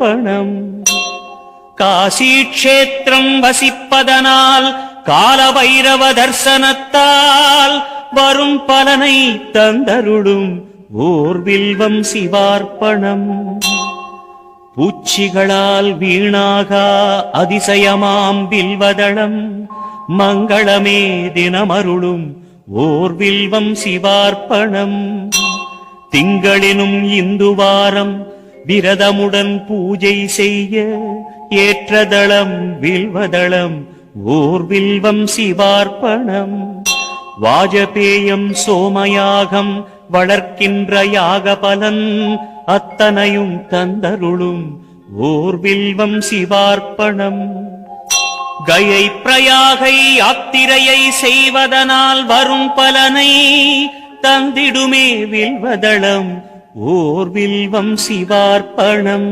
சிவார்ப்பணம். காசி க்ஷேத்திரம் வசிப்பதனால் கால பைரவ தர்சனத்தால் வரும் பலனை தந்தருளும் ஓர் வில்வம் சிவார்ப்பணம். பூச்சிகளால் வீணாகா அதிசயமாம் வில்வதளம் மங்களமே தினமருளும் ஓர் வில்வம் சிவார்ப்பணம். திங்களினும் இந்துவாரம் விரதமுடன் பூஜை செய்ய ஏற்றதளம் வில்வதளம் ஓர் வில்வம் சிவார்ப்பணம். வாஜபேயம் சோமயாகம் வளர்க்கின்ற யாக பலன் அத்தனையும் தந்தருளும் ஓர் வில்வம் சிவார்ப்பணம். கயை பிரயாகை யாத்திரையை செய்வதனால் வரும் பலனை தந்திடுமே வில்வதளம் ஓர் வில்வம் சிவார்ப்பணம்.